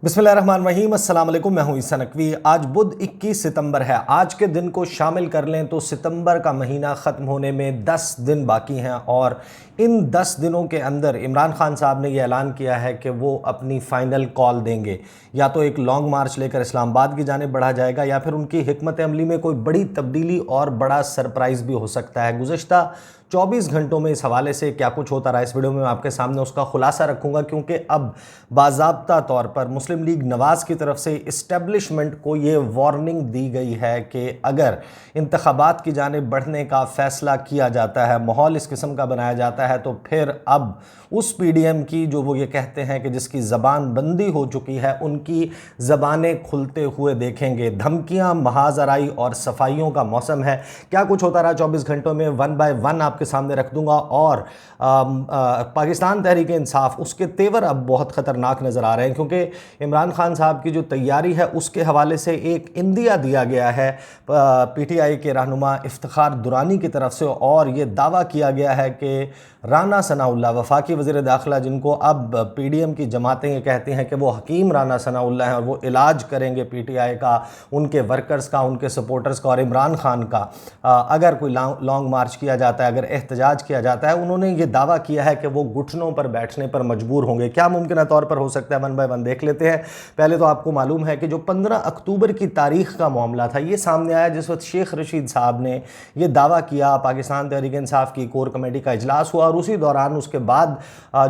बिस्मिल्लाहिर्रहमानिर्रहीम, अस्सलाम वालेकुम। मैं हूं ईसा नकवी। आज बुध 21 सितंबर है। आज के दिन को शामिल कर लें तो सितंबर का महीना ख़त्म होने में 10 दिन बाकी हैं और इन 10 दिनों के अंदर इमरान खान साहब ने यह ऐलान किया है कि वो अपनी फ़ाइनल कॉल देंगे। या तो एक लॉन्ग मार्च लेकर इस्लामाबाद की जानिब बढ़ा जाएगा या फिर उनकी हिकमत अमली में कोई बड़ी तब्दीली और बड़ा सरप्राइज़ भी हो सकता है। गुज़श्ता 24 घंटों में इस हवाले से क्या कुछ होता रहा, इस वीडियो में मैं आपके सामने उसका खुलासा रखूंगा, क्योंकि अब बाज़ाब्ता तौर पर मुस्लिम लीग नवाज़ की तरफ से इस्टेब्लिशमेंट को ये वार्निंग दी गई है कि अगर इंतखाबात की जानिब बढ़ने का फ़ैसला किया जाता है, माहौल इस किस्म का बनाया जाता है, तो फिर अब उस PDM की जो वो ये कहते हैं कि जिसकी ज़बान बंदी हो चुकी है, उनकी ज़बानें खुलते हुए देखेंगे। धमकियाँ, महाजराई और सफाइयों का मौसम है। क्या कुछ होता रहा 24 घंटों में, वन बाय वन आपके सामने रख दूंगा। और पाकिस्तान तहरीक इंसाफ, उसके तेवर अब बहुत ख़तरनाक नज़र आ रहे हैं, क्योंकि इमरान खान साहब की जो तैयारी है उसके हवाले से एक इंदिया दिया गया है PTI के रहनुमा इफ्तिखार दुरानी की तरफ से, और ये दावा किया गया है कि राना सनाउल्लाह, वफाकी वज़ीर दाखिला, जिनको अब PDM की जमातें ये कहती हैं कि वो हकीम राना सनाउल्लाह हैं और वो इलाज करेंगे PTI का, उनके वर्कर्स का, उनके सपोर्टर्स का और इमरान खान का, अगर कोई लॉन्ग मार्च किया जाता है, अगर एहतजाज किया जाता है, उन्होंने ये दावा किया है कि वो घुटनों पर बैठने पर मजबूर होंगे। क्या मुमकिन तौर पर हो सकता है, वन बाय वन देख लेते हैं। पहले तो आपको मालूम है कि जो 15 अक्टूबर की तारीख का मामला था, ये सामने आया जिस वक्त शेख रशीद साहब ने यह दावा किया। पाकिस्तान तहरीक इंसाफ की कोर कमेटी का इजलास हुआ और उसी दौरान उसके बाद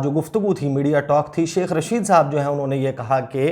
जो गुफ्तगू थी, मीडिया टॉक थी, शेख रशीद साहब जो है उन्होंने ये कहा कि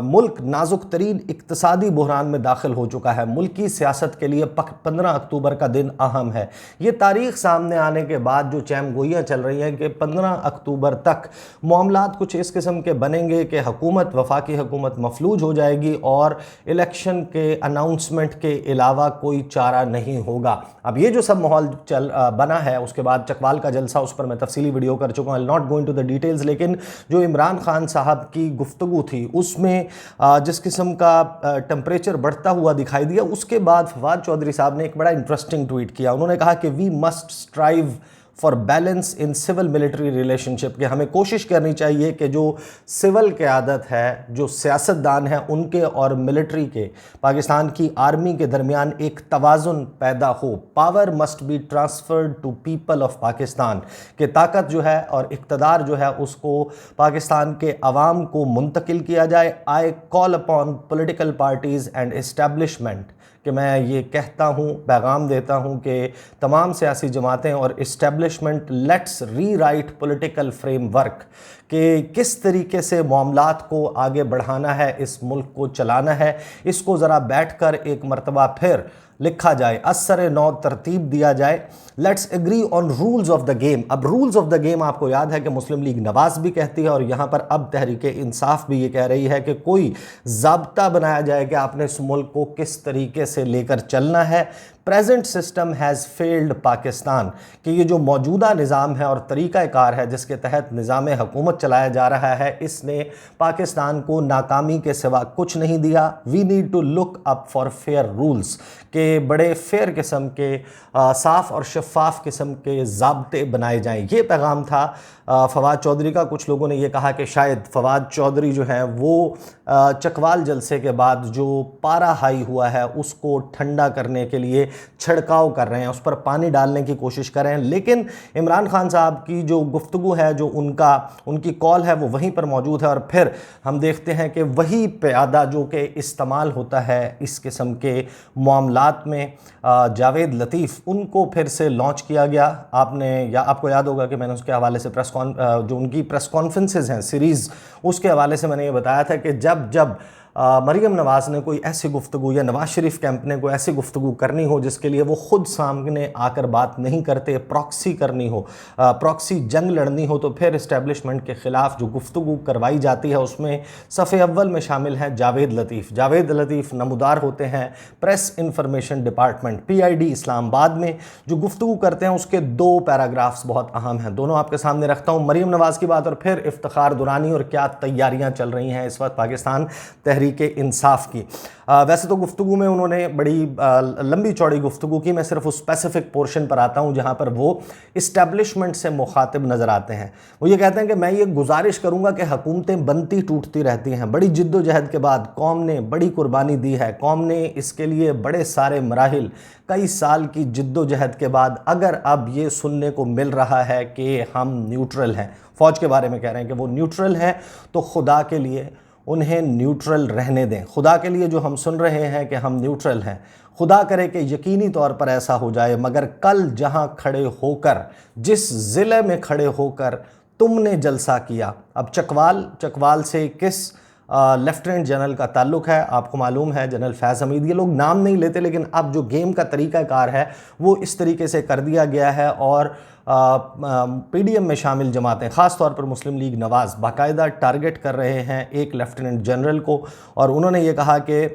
मुल्क नाजुक तरीन इक्तसादी बहरान में दाखिल हो चुका है, मुल्की सियासत के लिए 15 अक्टूबर का दिन अहम है। ये तारीख सामने आने के बाद जो चैमगोइयाँ चल रही हैं कि 15 अक्टूबर तक मामलात कुछ इस किस्म के बनेंगे कि हुकूमत, वफाकी हुकूमत मफलूज हो जाएगी और इलेक्शन के अनाउंसमेंट के अलावा कोई चारा नहीं होगा। अब ये जो सब माहौल बना है, उसके बाद चकवाल का जलसा, उस पर मैं तफसीली वीडियो कर चुका हूँ, not going to the details. लेकिन जो इमरान खान साहब की गुफ्तगू थी उसमें जिस किस्म का टेम्परेचर बढ़ता हुआ दिखाई दिया, उसके बाद फवाद चौधरी साहब ने एक बड़ा इंटरेस्टिंग ट्वीट किया। उन्होंने कहा कि we must strive for balance in civil military relationship, कि हमें कोशिश करनी चाहिए कि जो सिविल क़यादत है, जो सियासतदान हैं, उनके और मिलिट्री के, पाकिस्तान की आर्मी के दरमियान एक तवाज़ुन पैदा हो। Power must be transferred to people of Pakistan, कि ताकत जो है और इक़्तिदार जो है उसको पाकिस्तान के अवाम को मुंतकिल किया जाए। I call upon political parties and establishment, कि मैं ये कहता हूँ, पैगाम देता हूँ कि तमाम सियासी जमातें और establishment, let's rewrite political framework, कि किस तरीके से मामलात को आगे बढ़ाना है, इस मुल्क को चलाना है, इसको ज़रा बैठकर एक मरतबा फिर लिखा जाए, असर नौ तरतीब दिया जाए। Let's agree on rules of the game. अब रूल्स ऑफ द गेम आपको याद है कि मुस्लिम लीग नवाज़ भी कहती है और यहाँ पर अब तहरीक इंसाफ भी ये कह रही है कि कोई ज़ाब्ता बनाया जाए कि आपने इस मुल्क को किस तरीके से लेकर चलना है। Present system has failed Pakistan, कि ये जो मौजूदा निज़ाम है और तरीक़ाकार है जिसके तहत निज़ाम हुकूमत चलाया जा रहा है, इसने पाकिस्तान को नाकामी के सिवा कुछ नहीं दिया। We need to look up for fair rules, के बड़े फेयर किस्म के, साफ़ और शफाफ किस्म के ज़ाब्ते बनाए जाएँ। ये पैगाम था फवाद चौधरी का। कुछ लोगों ने यह कहा कि शायद फवाद चौधरी जो हैं वो चकवाल जलसे के बाद जो पारा हाई हुआ है उसको ठंडा करने के लिए छिड़काव कर रहे हैं, उस पर पानी डालने की कोशिश कर रहे हैं। लेकिन इमरान खान साहब की जो गुफ्तगू है, जो उनकी कॉल है, वो वहीं पर मौजूद है। और फिर हम देखते हैं कि वही प्यादा जो कि इस्तेमाल होता है इस किस्म के मामलात में, जावेद लतीफ़, उनको फिर से लॉन्च किया गया। आपको याद होगा कि मैंने उसके हवाले से जो उनकी प्रेस कॉन्फ्रेंसेज हैं सीरीज़, उसके हवाले से मैंने ये बताया था कि जब मरीम नवाज़ ने कोई ऐसी गुफ्तगू, या नवाज़ शरीफ कैंप ने कोई ऐसी गुफ्तगू करनी हो जिसके लिए वो ख़ुद सामने आकर बात नहीं करते, प्रॉक्सी करनी हो, प्रॉक्सी जंग लड़नी हो, तो फिर इस्टेब्लिशमेंट के ख़िलाफ़ जो गुफ्तगू करवाई जाती है उसमें सफ़े अव्वल में शामिल हैं जावेद लतीफ़। जावेद लतीफ़ नमूदार होते हैं press information department PID Islamabad में। जो गुफ्तगू करते हैं उसके 2 पैराग्राफ्स बहुत अहम हैं, दोनों आपके सामने रखता हूँ। मरीम नवाज़ की बात और फिर इफ्तिखार दुरानी और क्या तैयारियाँ चल रही हैं इस वक्त पाकिस्तान तहरीक इंसाफ की। वैसे तो गुफ्तगू में उन्होंने बड़ी लंबी चौड़ी गुफ्तगू की, मैं सिर्फ उस स्पेसिफिक पोर्शन पर आता हूँ जहाँ पर वो इस्टेब्लिशमेंट से मुखातिब नज़र आते हैं। वो ये कहते हैं कि मैं ये गुजारिश करूँगा कि हुकूमतें बनती टूटती रहती हैं, बड़ी जिद्दोजहद के बाद कौम ने बड़ी कुर्बानी दी है, कौम ने इसके लिए बड़े सारे मराहिल, कई साल की जिद्दोजहद के बाद अगर अब ये सुनने को मिल रहा है कि हम न्यूट्रल हैं, फ़ौज के बारे में कह रहे हैं कि वो न्यूट्रल हैं, तो खुदा के लिए उन्हें न्यूट्रल रहने दें। खुदा के लिए जो हम सुन रहे हैं कि हम न्यूट्रल हैं, खुदा करे कि यकीनी तौर पर ऐसा हो जाए, मगर कल जहां खड़े होकर, जिस ज़िले में खड़े होकर तुमने जलसा किया, अब चकवाल से किस लेफ्टिनेंट जनरल का ताल्लुक है आपको मालूम है, जनरल फैज़ हमीद। ये लोग नाम नहीं लेते, लेकिन अब जो गेम का तरीक़ाकार है वो इस तरीके से कर दिया गया है। और पीडीएम में शामिल जमातें, ख़ास तौर पर मुस्लिम लीग नवाज़, बाकायदा टारगेट कर रहे हैं एक लेफ्टिनेंट जनरल को, और उन्होंने ये कहा कि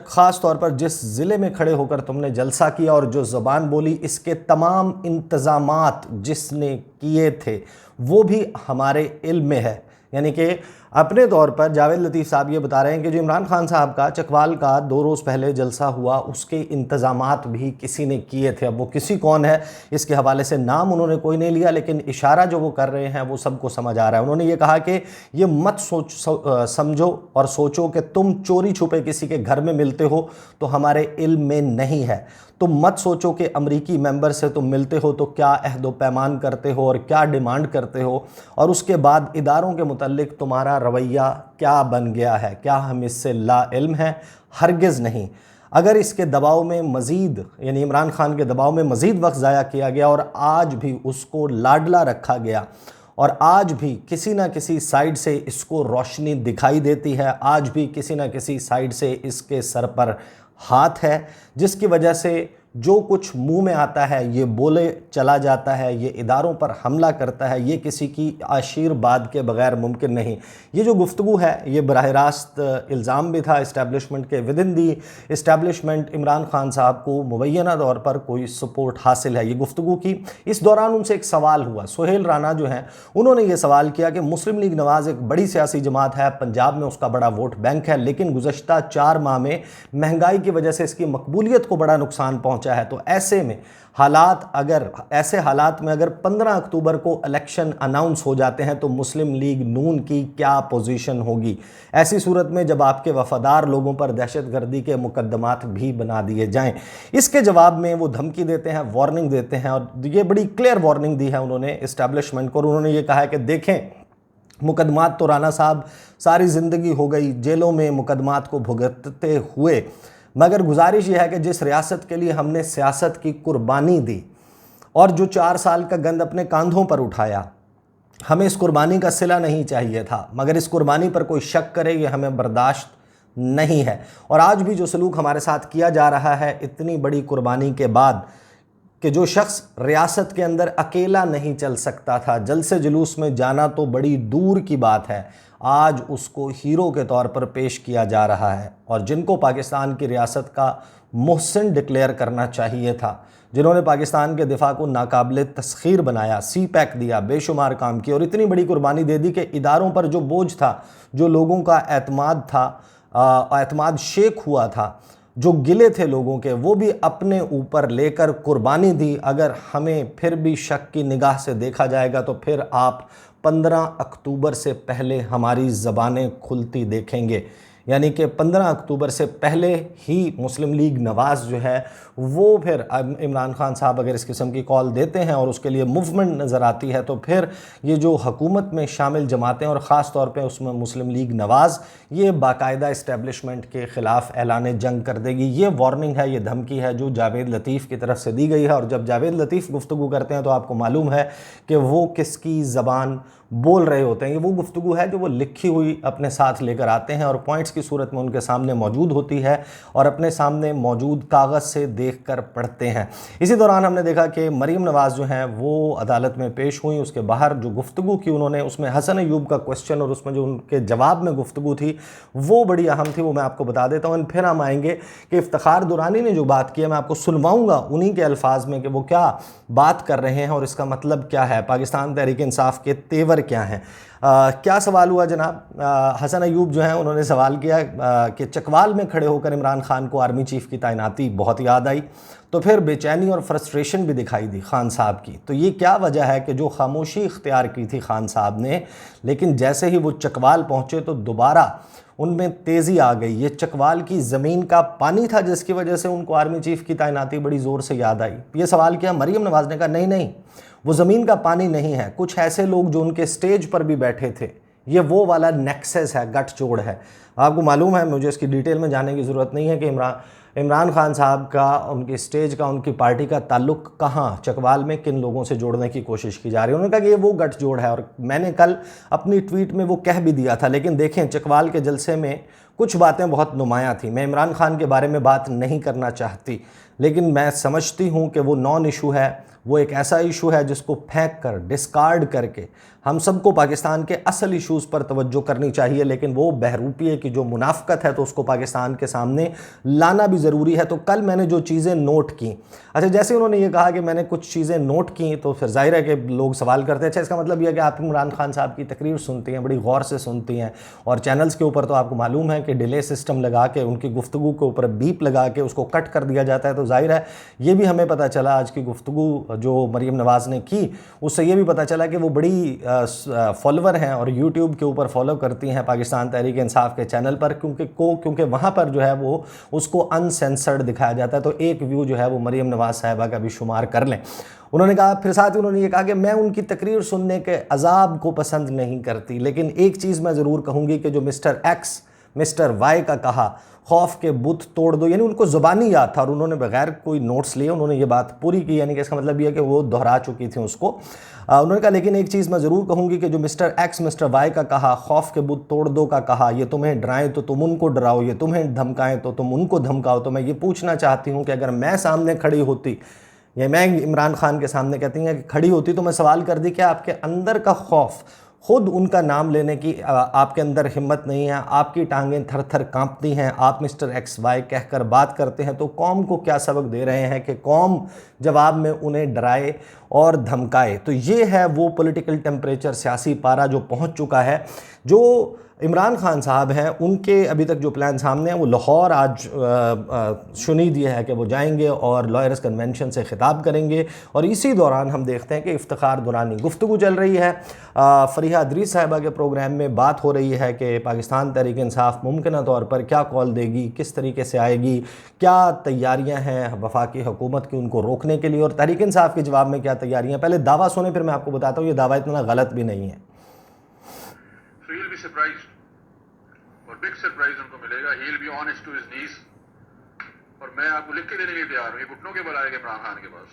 ख़ास तौर पर जिस ज़िले में खड़े होकर तुमने जलसा किया और जो ज़बान बोली, इसके तमाम इंतज़ामात जिसने किए थे वो भी हमारे इल्म में है। यानी कि अपने तौर पर जावेद लतीफ़ साहब ये बता रहे हैं कि जो इमरान खान साहब का चकवाल का 2 रोज़ पहले जलसा हुआ, उसके इंतज़ामात भी किसी ने किए थे। अब वो किसी कौन है इसके हवाले से नाम उन्होंने कोई नहीं लिया, लेकिन इशारा जो वो कर रहे हैं वो सबको समझ आ रहा है। उन्होंने ये कहा कि ये मत समझो और सोचो कि तुम चोरी छुपे किसी के घर में मिलते हो तो हमारे इल्म में नहीं है। तुम मत सोचो कि अमरीकी मेंबर से तुम मिलते हो तो क्या अहद व पैमान करते हो और क्या डिमांड करते हो, और उसके बाद इदारों के मुतल्लिक तुम्हारा रवैया क्या बन गया है, क्या हम इससे ला इल्म हैं? हरगिज़ नहीं। अगर इसके दबाव में मज़ीद, यानी इमरान खान के दबाव में मज़ीद वक्त ज़ाया किया गया और आज भी उसको लाडला रखा गया और आज भी किसी न किसी साइड से इसको रोशनी दिखाई देती है, आज भी किसी न किसी साइड से इसके सर पर हाथ है, जिसकी वजह से जो कुछ मुंह में आता है ये बोले चला जाता है, ये इदारों पर हमला करता है, ये किसी की आशीर्वाद के बगैर मुमकिन नहीं। ये जो गुफ्तगू है ये बराह रास्त इल्ज़ाम भी था इस्टेब्लिशमेंट के, विदिन दी इस्टेब्लिशमेंट इमरान खान साहब को मुबैना तौर पर कोई सपोर्ट हासिल है ये गुफ्तगू की। इस दौरान उनसे एक सवाल हुआ, सुहेल राना जो हैं उन्होंने ये सवाल किया कि मुस्लिम लीग नवाज़ एक बड़ी सियासी जमात है, पंजाब में उसका बड़ा वोट बैंक है, लेकिन गुज़श्ता 4 माह में महंगाई की वजह से इसकी मकबूलियत को बड़ा नुकसान पहुँचा है। तो ऐसे में ऐसे हालात में अगर 15 अक्टूबर को इलेक्शन अनाउंस हो जाते हैं तो मुस्लिम लीग नून की क्या पोजीशन होगी? ऐसी सूरत में जब आपके वफादार लोगों पर दहशतगर्दी के मुकदमात भी बना दिए जाएं। इसके जवाब में वो धमकी देते हैं, वार्निंग देते हैं, और ये बड़ी क्लियर वार्निंग दी है उन्होंने इस्टेब्लिशमेंट को। उन्होंने ये कहा है कि देखें, मुकदमात तो राना साहब सारी ज़िंदगी हो गई जेलों में मुकदमात को भुगतते हुए, मगर गुजारिश यह है कि जिस रियासत के लिए हमने सियासत की कुर्बानी दी और जो 4 साल का गंद अपने कांधों पर उठाया, हमें इस कुर्बानी का सिला नहीं चाहिए था, मगर इस कुर्बानी पर कोई शक करे ये हमें बर्दाश्त नहीं है। और आज भी जो सलूक हमारे साथ किया जा रहा है इतनी बड़ी कुर्बानी के बाद, कि जो शख्स रियासत के अंदर अकेला नहीं चल सकता था, जलसे जुलूस में जाना तो बड़ी दूर की बात है, आज उसको हीरो के तौर पर पेश किया जा रहा है। और जिनको पाकिस्तान की रियासत का मुहसिन डिक्लेयर करना चाहिए था, जिन्होंने पाकिस्तान के दिफा को नाकाबिले तस्खीर बनाया, सी पैक दिया, बेशुमार काम किया और इतनी बड़ी कुर्बानी दे दी कि इदारों पर जो बोझ था, जो लोगों का एतमाद था, एतमाद शेख हुआ था, जो गिले थे लोगों के, वो भी अपने ऊपर लेकर कुर्बानी दी। अगर हमें फिर भी शक की निगाह से देखा जाएगा तो फिर आप 15 अक्टूबर से पहले हमारी ज़बानें खुलती देखेंगे। यानी कि 15 अक्टूबर से पहले ही मुस्लिम लीग नवाज़ जो है वो फिर इमरान खान साहब अगर इस किस्म की कॉल देते हैं और उसके लिए मूवमेंट नज़र आती है तो फिर ये जो हुकूमत में शामिल जमातें और ख़ास तौर पे उसमें मुस्लिम लीग नवाज़ ये बाकायदा इस्टेब्लिशमेंट के ख़िलाफ़ ऐलान जंग कर देगी। ये वार्निंग है, ये धमकी है जो जावेद लतीफ़ की तरफ से दी गई है। और जब जावेद लतीफ़ गुफ्तगू करते हैं तो आपको मालूम है कि वो किसकी ज़बान बोल रहे होते हैं। ये वो गुफ्तगू है जो वो लिखी हुई अपने साथ लेकर आते हैं और पॉइंट्स की सूरत में उनके सामने मौजूद होती है और अपने सामने मौजूद कागज़ से देखकर पढ़ते हैं। इसी दौरान हमने देखा कि मरीम नवाज़ जो हैं वो अदालत में पेश हुई। उसके बाहर जो गुफ्तगू की उन्होंने, उसमें हसन अयूब का क्वेश्चन और उसमें जो उनके जवाब में गुफ्तगू थी वो बड़ी अहम थी, वो मैं आपको बता देता हूँ। फिर हम आएंगे कि इफ्तिखार दुरानी ने जो बात की है मैं आपको सुनवाऊँगा उन्हीं के अल्फाज में कि वो क्या बात कर रहे हैं और इसका मतलब क्या है। पाकिस्तान तहरीक इंसाफ के तेवर खबर क्या है। क्या सवाल हुआ जनाब, हसन अयूब जो हैं उन्होंने सवाल किया कि चकवाल में खड़े होकर इमरान खान को आर्मी चीफ की तैनाती बहुत याद आई, तो फिर बेचैनी और फ्रस्ट्रेशन भी दिखाई दी खान साहब की। तो ये क्या वजह है कि जो खामोशी इख्तियार की थी खान साहब ने, लेकिन जैसे ही वो चकवाल पहुँचे तो दोबारा उनमें तेज़ी आ गई। ये चकवाल की ज़मीन का पानी था जिसकी वजह से उनको आर्मी चीफ की तैनाती बड़ी ज़ोर से याद आई। ये सवाल किया, मरीम नवाज़ ने कहा नहीं नहीं, वो ज़मीन का पानी नहीं है, कुछ ऐसे लोग जो उनके स्टेज पर भी बैठे थे, ये वो वाला नेक्सस है, गठजोड़ है। आपको मालूम है, मुझे इसकी डिटेल में जाने की ज़रूरत नहीं है कि इमरान खान साहब का, उनकी स्टेज का, उनकी पार्टी का ताल्लुक़ कहाँ, चकवाल में किन लोगों से जोड़ने की कोशिश की जा रही है। उन्होंने कहा कि ये वो गठजोड़ है, और मैंने कल अपनी ट्वीट में वो कह भी दिया था। लेकिन देखें, चकवाल के जलसे में कुछ बातें बहुत नुमायाँ थी। मैं इमरान खान के बारे में बात नहीं करना चाहती, लेकिन मैं समझती हूँ कि वो नॉन इशू है, वो एक ऐसा इशू है जिसको फेंक कर, डिस्कार्ड करके हम सबको पाकिस्तान के असल इश्यूज़ पर तवज्जो करनी चाहिए। लेकिन वो बहरूपिये की जो मुनाफ़कत है तो उसको पाकिस्तान के सामने लाना भी ज़रूरी है। तो कल मैंने जो चीज़ें नोट की, अच्छा जैसे उन्होंने ये कहा कि मैंने कुछ चीज़ें नोट की, तो फिर जाहिर है कि लोग सवाल करते हैं, अच्छा इसका मतलब यह है कि आप इमरान खान साहब की तकरीर सुनती हैं, बड़ी गौर से सुनती हैं, और चैनल्स के ऊपर तो आपको मालूम है कि डिले सिस्टम लगा के, उनकी गुफ्तगू के ऊपर बीप लगा के उसको कट कर दिया जाता है। तो जाहिर है ये भी हमें पता चला, आज की गुफ्तगू जो मरीम नवाज़ ने की उससे ये भी पता चला कि वो बड़ी फॉलोवर हैं और यूट्यूब के ऊपर फॉलो करती हैं पाकिस्तान तहरीक इंसाफ के चैनल पर, क्योंकि वहाँ पर जो है वो उसको अनसेंसर्ड दिखाया जाता है। तो एक व्यू जो है वो मरीम नवाज़ साहिबा का भी शुमार कर लें। उन्होंने कहा, फिर साथ ही उन्होंने ये कहा कि मैं उनकी तकरीर सुनने के अजाब को पसंद नहीं करती, लेकिन एक चीज़ मैं ज़रूर कहूँगी कि जो मिस्टर एक्स मिस्टर वाई का कहा, खौफ के बुत तोड़ दो, यानी उनको ज़ुबानी याद था और उन्होंने बगैर कोई नोट्स लिए उन्होंने ये बात पूरी की, यानी कि इसका मतलब ये है कि वो दोहरा चुकी थी उसको। उन्होंने कहा, लेकिन एक चीज़ मैं ज़रूर कहूँगी कि जो मिस्टर एक्स मिस्टर वाई का कहा, खौफ के बुत तोड़ दो का कहा, ये तुम्हें डराएं तो तुम उनको डराओ, ये तुम्हें धमकाएं तो तुम उनको धमकाओ। तो मैं ये पूछना चाहती हूँ कि अगर मैं सामने खड़ी होती, या मैं इमरान खान के सामने कहती हैं कि खड़ी होती, तो मैं सवाल कर दी कि आपके अंदर का खौफ, खुद उनका नाम लेने की आपके अंदर हिम्मत नहीं है, आपकी टांगें थर थर कांपती हैं, आप मिस्टर एक्स वाई कहकर बात करते हैं, तो कौम को क्या सबक दे रहे हैं कि कौम जवाब में उन्हें डराए और धमकाए। तो ये है वो पॉलिटिकल टेम्परेचर, सियासी पारा जो पहुंच चुका है। जो इमरान खान साहब हैं उनके अभी तक जो प्लान सामने हैं, वो लाहौर आज शुनीद ये है कि वो जाएंगे और लॉयर्स कन्वेंशन से खिताब करेंगे, और इसी दौरान हम देखते हैं कि इफ्तिखार दुरानी गुफ्तगू चल रही है। फरीहा अदरीस साहिबा के प्रोग्राम में बात हो रही है कि पाकिस्तान तहरीक इंसाफ मुमकिन तौर पर क्या कॉल देगी, किस तरीके से आएगी, क्या तैयारियाँ हैं वफाकी हुकूमत की उनको रोकने के लिए, और तहरीक इंसाफ के जवाब में क्या तैयारियाँ। पहले दावा सुने, फिर मैं आपको बताता हूँ ये दावा इतना गलत भी नहीं है। सरप्राइज्ड और बिग सरप्राइज उनको मिलेगा। He will be honest to his knees, और मैं आपको लिख के देने के लिए तैयार हूं, ये घुटनों के बल आएगा इमरान खान के पास।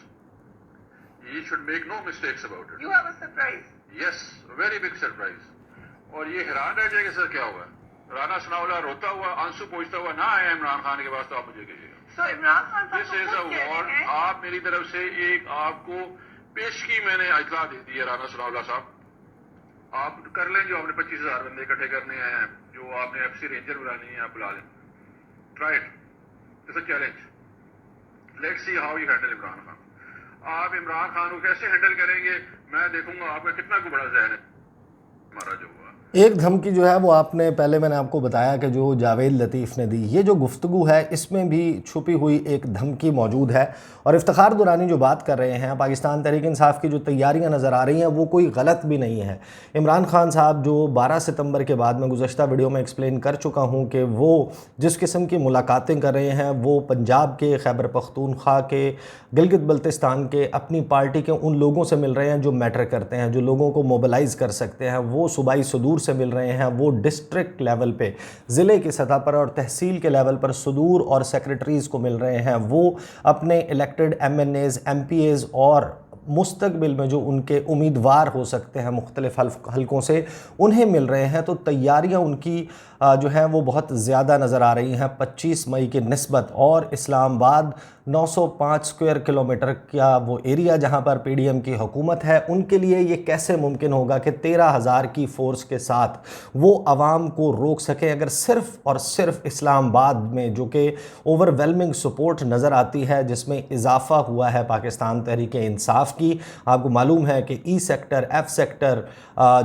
He should make no mistakes about it. You have a surprise. Yes, very big surprise. और ये हैरान रह जाएगा सर क्या हुआ। राना सनाउल्लाह रोता हुआ, आंसू पोंछता हुआ ना आया इमरान खान के पास, तो आप मुझे कहिएगा। सो इमरान खान साहब दिस इज अ वॉर। आप मेरी तरफ से एक आपको पेशगी मैंने इतला दे दी है राना सनाउल्लाह साहब, आप कर लें जो आपने 25,000 बंदे इकट्ठे करने हैं, जो आपने एफसी रेंजर बुलानी है, आप बुला लें। Try it, it's a challenge. Let's see how you handle Imran Khan. आप इमरान खान को कैसे हैंडल करेंगे, मैं देखूंगा आपका कितना को बड़ा जहन है हमारा जो हुआ। एक धमकी जो है वो आपने पहले मैंने आपको बताया कि जो जावेद लतीफ़ ने दी, ये जो गुफ्तगू है इसमें भी छुपी हुई एक धमकी मौजूद है। और इफ्तिखार दुरानी जो बात कर रहे हैं, पाकिस्तान तहरीक इंसाफ की जो तैयारियां नज़र आ रही हैं वो कोई गलत भी नहीं है। इमरान खान साहब जो 12 सितंबर के बाद, मैं गुज़श्ता वीडियो में एक्सप्लेन कर चुका हूँ कि वो जिस किस्म की मुलाकातें कर रहे हैं, वो पंजाब के, खैबर पख्तूनख्वा के, गिलगित बल्तिस्तान के अपनी पार्टी के उन लोगों से मिल रहे हैं जो मैटर करते हैं, जो लोगों को मोबिलाइज़ कर सकते हैं। वो सूबाई सदूर से मिल रहे हैं, वो डिस्ट्रिक्ट लेवल पे, ज़िले की सतह पर और तहसील के लेवल पर सदूर और सेक्रेटरीज़ को मिल रहे हैं। वो अपने इलेक्टेड MNAs, MPAs और मुस्तकबिल में जो उनके उम्मीदवार हो सकते हैं मुख्तलिफ हलकों से, उन्हें मिल रहे हैं। तो तैयारियां उनकी जो हैं वो बहुत ज़्यादा नज़र आ रही हैं 25 मई की निस्बत। और इस्लामाबाद 905 स्क्वायर किलोमीटर का वो एरिया जहां पर PDM की हुकूमत है, उनके लिए ये कैसे मुमकिन होगा कि 13,000 की फ़ोर्स के साथ वो आवाम को रोक सके, अगर सिर्फ़ और सिर्फ इस्लामाबाद में, जो कि ओवरवेलमिंग सपोर्ट नज़र आती है, जिसमें इजाफ़ा हुआ है पाकिस्तान तहरीक इंसाफ इंसाफ की। आपको मालूम है कि ई सेक्टर, एफ सेक्टर,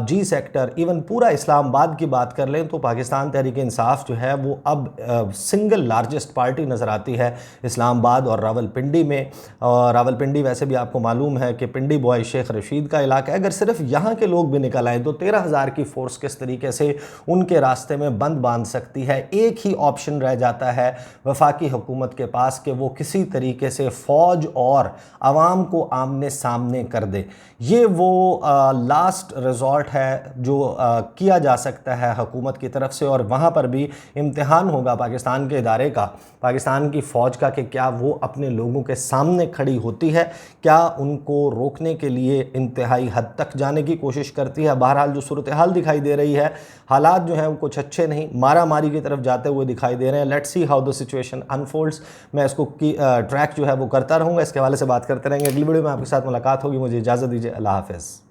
जी सेक्टर, इवन पूरा इस्लामाबाद की बात कर लें तो पाकिस्तान तहरीक इंसाफ जो है वो अब सिंगल लार्जेस्ट पार्टी नज़र आती है इस्लामाबाद और रावलपिंडी में। और रावलपिंडी वैसे भी आपको मालूम है कि पिंडी बॉय शेख रशीद का इलाका है। अगर सिर्फ यहाँ के लोग भी निकल आए तो 13,000 की फोर्स किस तरीके से उनके रास्ते में बंद बांध सकती है। एक ही ऑप्शन रह जाता है वफाकी हुकूमत के पास कि वो किसी तरीके से फ़ौज और आवाम को आमने सामने कर दे। ये वो लास्ट रिजॉर्ट है जो किया जा सकता है हुकूमत की तरफ से, और वहाँ पर भी इम्तिहान होगा पाकिस्तान के इदारे का, पाकिस्तान की फ़ौज का, कि क्या वो अपने लोगों के सामने खड़ी होती है, क्या उनको रोकने के लिए इंतहाई हद तक जाने की कोशिश करती है। बहरहाल जो सूरत हाल दिखाई दे रही है, हालात जो हैं वो कुछ अच्छे नहीं, मारा मारी की तरफ जाते हुए दिखाई दे रहे हैं। Let's see how the situation unfolds. मैं इसको ट्रैक जो है वो करता रहूँगा, इसके हवाले से बात करते रहेंगे। अगली वीडियो में आपके साथ मुलाकात होगी। मुझे इजाज़त दीजिए। अल्लाह हाफ़िज़।